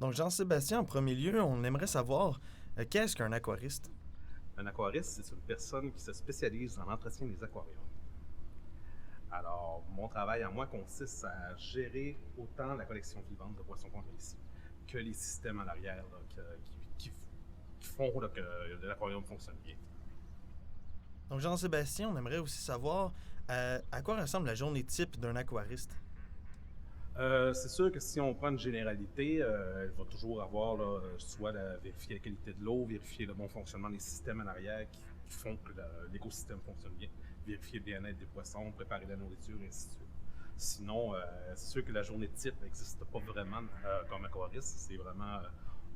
Donc, Jean-Sébastien, en premier lieu, on aimerait savoir qu'est-ce qu'un aquariste? Un aquariste, c'est une personne qui se spécialise dans l'entretien des aquariums. Alors, mon travail à moi consiste à gérer autant la collection vivante de poissons qu'on a ici que les systèmes en arrière là, qui font là, que l'aquarium fonctionne bien. Donc, Jean-Sébastien, on aimerait aussi savoir à quoi ressemble la journée type d'un aquariste. C'est sûr que si on prend une généralité, il va toujours avoir là, soit vérifier la qualité de l'eau, vérifier le bon fonctionnement des systèmes en arrière qui font que l'écosystème fonctionne bien, vérifier le bien-être des poissons, préparer la nourriture, et ainsi de suite. Sinon, c'est sûr que la journée type n'existe pas vraiment comme aquariste. C'est vraiment,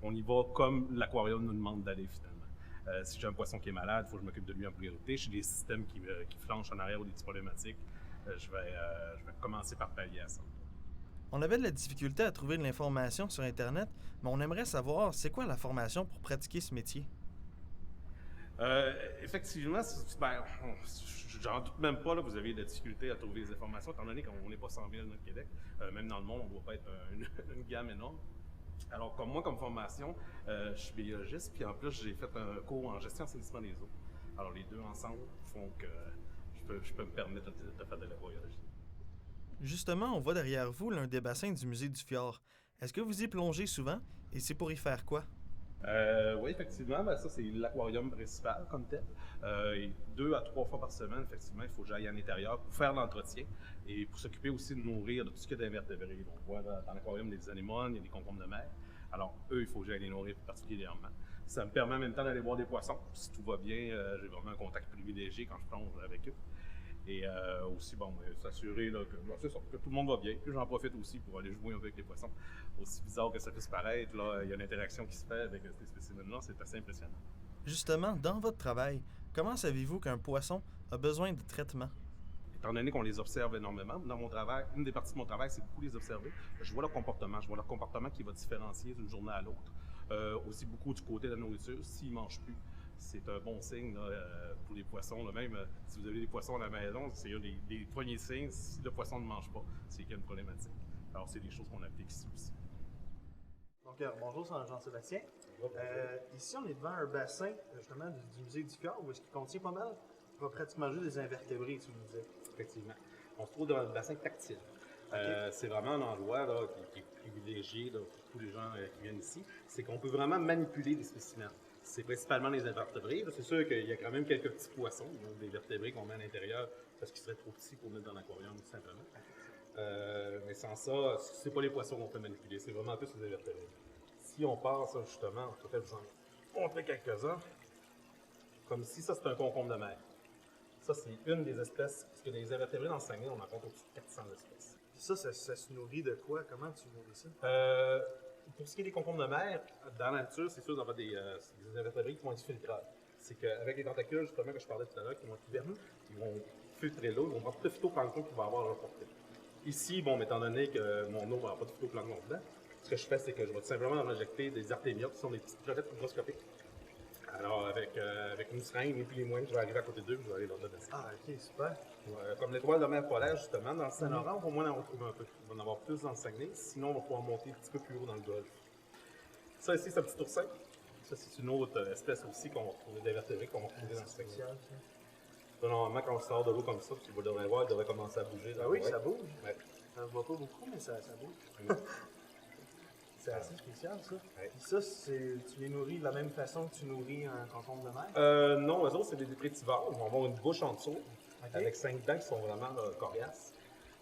on y va comme l'aquarium nous demande d'aller finalement. Si j'ai un poisson qui est malade, il faut que je m'occupe de lui en priorité. J'ai des systèmes qui flanchent en arrière ou des petites problématiques. Je vais commencer par pallier à ça. On avait de la difficulté à trouver de l'information sur Internet, mais on aimerait savoir c'est quoi la formation pour pratiquer ce métier. Effectivement, j'en doute même pas, là, vous avez de la difficulté à trouver des informations, étant donné qu'on n'est pas 100 000 au Québec. Même dans le monde, on ne doit pas être une gamme énorme. Alors, comme moi, comme formation, je suis biologiste, puis en plus, j'ai fait un cours en gestion et assainissement des eaux. Alors, les deux ensemble font que je peux me permettre de faire de la biologie. Justement, on voit derrière vous l'un des bassins du musée du Fjord. Est-ce que vous y plongez souvent et c'est pour y faire quoi? Oui, effectivement, ben ça c'est l'aquarium principal comme tel. Et 2 à 3 fois par semaine, effectivement, il faut que j'aille à l'intérieur pour faire l'entretien et pour s'occuper aussi de nourrir de tout ce qu'il y a d'invertébrés. Donc, on voit dans l'aquarium des anémones, il y a des concombres de mer. Alors, eux, il faut que j'aille les nourrir particulièrement. Ça me permet en même temps d'aller voir des poissons. Si tout va bien, j'ai vraiment un contact privilégié quand je plonge avec eux. Et aussi, s'assurer là, c'est ça, que tout le monde va bien. Puis j'en profite aussi pour aller jouer un peu avec les poissons. Aussi bizarre que ça puisse paraître, là, il y a une interaction qui se fait avec ces spécimens-là, c'est assez impressionnant. Justement, dans votre travail, comment savez-vous qu'un poisson a besoin de traitement? Étant donné qu'on les observe énormément, dans mon travail, une des parties de mon travail, c'est beaucoup les observer. Je vois leur comportement qui va différencier d'une journée à l'autre. Aussi beaucoup du côté de la nourriture, s'ils ne mangent plus, c'est un bon signe là, pour les poissons. Là. Même si vous avez des poissons à la maison, c'est des premiers signes. Si le poisson ne mange pas, c'est qu'il y a une problématique. Alors, c'est des choses qu'on applique ici aussi. Donc, bonjour, c'est Jean-Sébastien. Ici, on est devant un bassin, justement, du musée du Fjord, où est-ce qu'il contient pas mal, pratiquement juste des invertébrés, tu me disais. Effectivement. On se trouve dans le bassin tactile. C'est vraiment un endroit là, qui est privilégié là, pour tous les gens qui viennent ici. C'est qu'on peut vraiment manipuler des spécimens. C'est principalement les invertébrés. C'est sûr qu'il y a quand même quelques petits poissons, donc des vertébrés qu'on met à l'intérieur parce qu'ils seraient trop petits pour mettre dans l'aquarium, tout simplement. Mais sans ça, c'est pas les poissons qu'on peut manipuler, c'est vraiment plus les invertébrés. Si on passe justement, on peut peut-être vous en montrer quelques-uns. Comme ici, ça c'est un concombre de mer. Ça, c'est une des espèces, parce que les invertébrés dans le Saguenay, on en compte au-dessus de 400 espèces. Puis ça se nourrit de quoi? Comment tu nourris ça? Pour ce qui est des concombres de mer, dans la nature, c'est sûr d'avoir des invertébrés qui vont être filtrés. C'est qu'avec les tentacules, justement, que je parlais tout à l'heure, qui vont être ouverts, ils vont filtrer l'eau, ils vont prendre tout le phytoplancton qu'il va avoir à leur portée. Ici, étant donné que mon eau va avoir pas de phytoplancton dedans, ce que je fais, c'est que je vais tout simplement en injecter des artémiotes, qui sont des petites crevettes microscopiques. Alors, avec une seringue, ni plus ni moins, je vais arriver à côté d'eux et je vais aller leur donner ça. Ah, ok, super. Comme l'étoile de mer polaire, justement, dans le Saint-Laurent, on va moins en retrouver un peu. On va en avoir plus dans le Saguenay, sinon on va pouvoir monter un petit peu plus haut dans le golfe. Ça ici, c'est un petit oursin. Ça, c'est une autre espèce aussi qu'on va retrouver, d'invertébrés qu'on va retrouver dans le Saguenay. Spécial, ça. Normalement, quand on sort de l'eau comme ça, tu devrais voir, il devrait commencer à bouger. Ah oui, ça bouge. Ouais. Ça ne voit pas beaucoup, mais ça bouge. Mm. C'est assez spécial, ça. Ouais. Puis ça, tu les nourris de la même façon que tu nourris un concombre de mer? Non, eux autres, c'est des détritivores. Ils vont avoir une bouche en dessous, avec 5 dents qui sont vraiment coriaces.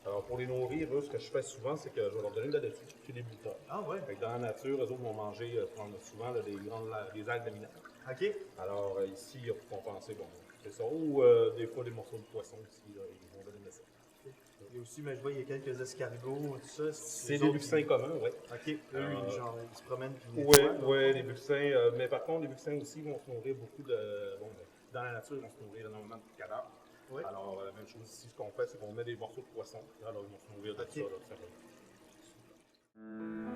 Alors, pour les nourrir, eux, ce que je fais souvent, c'est que je vais leur donner de la dessus, puis des boutons. Ah ouais? Fait que dans la nature, eux autres vont manger souvent là, des algues laminaires. Ok. Alors, ici, pour compenser, c'est ça. Ou des fois, des morceaux de poisson aussi, là, ils vont donner de ça. Et aussi, mais je vois, il y a quelques escargots, tout ça. C'est des buccins communs, oui. Ok, eux, ils se promènent puis ils Oui, nettoient, ouais, les buccins. Mais par contre, les buccins aussi vont se nourrir beaucoup de. Dans la nature, ils vont se nourrir énormément de cadavres. Oui. Alors, la même chose ici, ce qu'on fait, c'est qu'on met des morceaux de poisson. Alors, ils vont se nourrir de ça, là, tout simplement.